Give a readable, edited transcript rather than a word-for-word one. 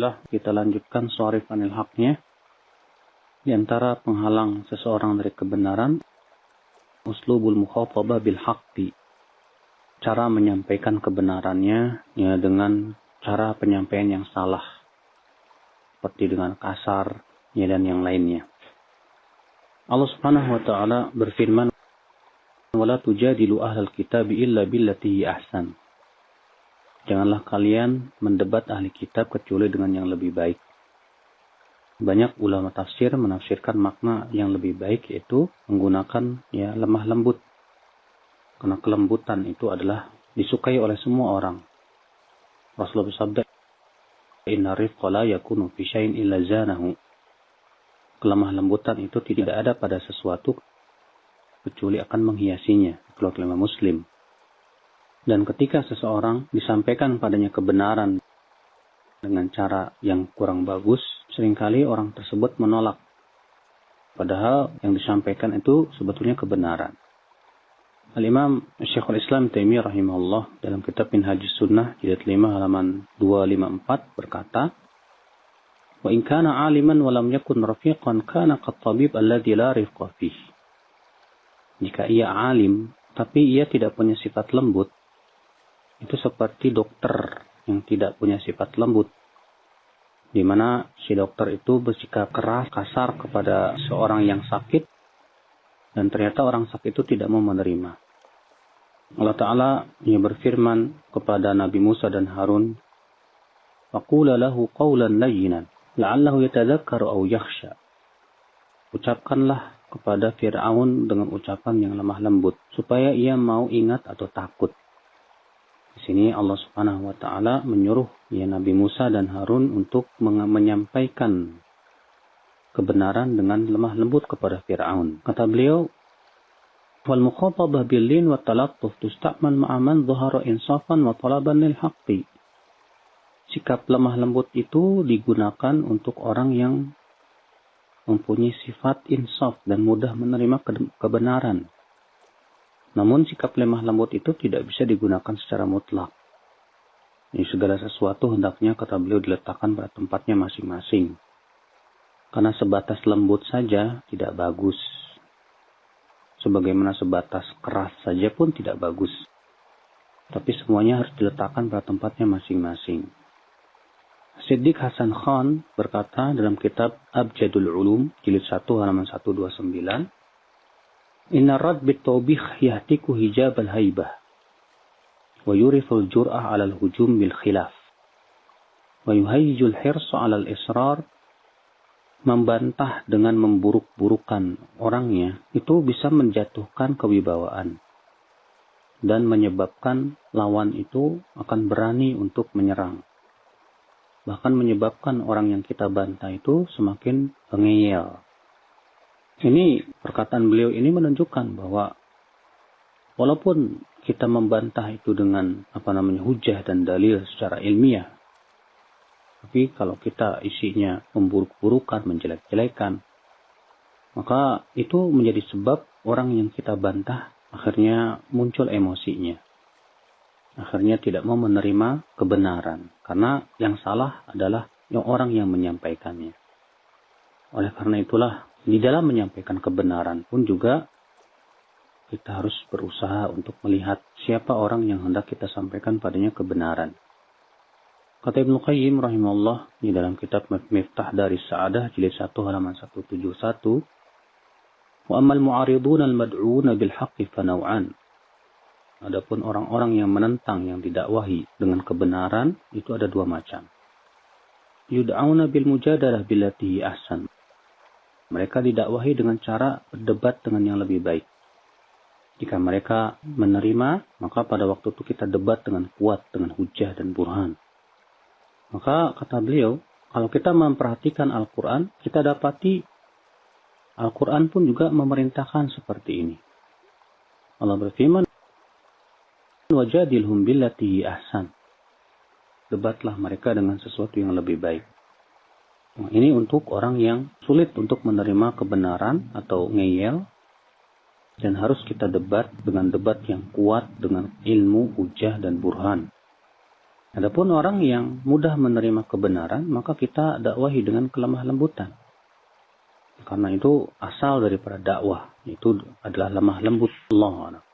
Alhamdulillah kita lanjutkan sharif anil haqnya. Di antara penghalang seseorang dari kebenaran, uslubul mukhatabah bil haqqi. Cara menyampaikan kebenarannya ya dengan cara penyampaian yang salah. Seperti dengan kasar ya dan yang lainnya. Allah Subhanahu wa taala berfirman, "Wala tujadilu ahlal kitab illa billati hi ahsan." Janganlah kalian mendebat ahli kitab kecuali dengan yang lebih baik. Banyak ulama tafsir menafsirkan makna yang lebih baik yaitu menggunakan ya lemah lembut. Karena kelembutan itu adalah disukai oleh semua orang. Rasulullah bersabda, "Inna rifqa la yakunu fi syai'in illa zanahu." Kelemah lembutan itu tidak ada pada sesuatu kecuali akan menghiasinya. Keluar kelima Muslim. Dan ketika seseorang disampaikan padanya kebenaran dengan cara yang kurang bagus, seringkali orang tersebut menolak. Padahal yang disampaikan itu sebetulnya kebenaran. Al-Imam Syekhul Islam Taimiyah rahimahullah dalam kitab Minhajus Sunnah jilid 5 halaman 254 berkata, "Wa in kana 'aliman wa lam yakun rafiqan kana qat-tabib alladhi la rifqa fihi." Jika ia alim tapi ia tidak punya sifat lembut, itu seperti dokter yang tidak punya sifat lembut, di mana si dokter itu bersikap keras, kasar kepada seorang yang sakit, dan ternyata orang sakit itu tidak mau menerima. Allah Ta'ala ia berfirman kepada Nabi Musa dan Harun, "Faqula lahu qawlan layyinan, la'allahu yatadhakkaru aw yakhsha." Ucapkanlah kepada Fir'aun dengan ucapan yang lemah lembut, supaya ia mau ingat atau takut. Di sini Allah Subhanahu wa taala menyuruh ya Nabi Musa dan Harun untuk menyampaikan kebenaran dengan lemah lembut kepada Firaun. Kata beliau, "Wal mukhatabah bil lin wa talattuf tusta'mal ma'a man dhahara insafan wa talaban lil haqqi." Sikap lemah lembut itu digunakan untuk orang yang mempunyai sifat insaf dan mudah menerima kebenaran. Namun sikap lemah lembut itu tidak bisa digunakan secara mutlak. Ini segala sesuatu hendaknya kata beliau diletakkan pada tempatnya masing-masing. Karena sebatas lembut saja tidak bagus. Sebagaimana sebatas keras saja pun tidak bagus. Tapi semuanya harus diletakkan pada tempatnya masing-masing. Siddiq Hasan Khan berkata dalam kitab Abjadul Ulum jilid 1 halaman 129, "Inna rad bit-tawbikh yahtiku hijab al-haibah wa yuriful jur'ah 'ala al-hujum bil khilaf wa yuhayyijul hirsa 'ala al-israr." Membantah dengan memburuk-burukan orangnya itu bisa menjatuhkan kewibawaan dan menyebabkan lawan itu akan berani untuk menyerang. Bahkan menyebabkan orang yang kita bantah itu semakin ngeyel. Ini perkataan beliau ini menunjukkan bahwa walaupun kita membantah itu dengan hujah dan dalil secara ilmiah, tapi kalau kita isinya memburuk-burukan, menjelek-jelekan, maka itu menjadi sebab orang yang kita bantah akhirnya muncul emosinya. Akhirnya tidak mau menerima kebenaran. Karena yang salah adalah orang yang menyampaikannya. Oleh karena itulah, di dalam menyampaikan kebenaran pun juga kita harus berusaha untuk melihat siapa orang yang hendak kita sampaikan padanya kebenaran. Kata Ibnu Qayyim rahimahullah di dalam kitab Miftah Daris Sa'adah jilid 1 halaman 171, "Wa ammal mu'aridun al-mad'un bil haqqi fa naw'an." Adapun orang-orang yang menentang yang didakwahi dengan kebenaran itu ada dua macam. Yud'auna bil mujadalah billati ahsan. Mereka didakwahi dengan cara berdebat dengan yang lebih baik. Jika mereka menerima, maka pada waktu itu kita debat dengan kuat, dengan hujah dan burhan. Maka kata beliau, kalau kita memperhatikan Al-Quran, kita dapati Al-Quran pun juga memerintahkan seperti ini. Allah berfirman, "Wajadilhum billati ahsan." Debatlah mereka dengan sesuatu yang lebih baik. Nah, ini untuk orang yang sulit untuk menerima kebenaran atau ngeyel. Dan harus kita debat dengan debat yang kuat dengan ilmu, hujah, dan burhan. Adapun orang yang mudah menerima kebenaran, maka kita dakwahi dengan kelemah lembutan. Karena itu asal daripada dakwah, itu adalah lemah lembut Allah.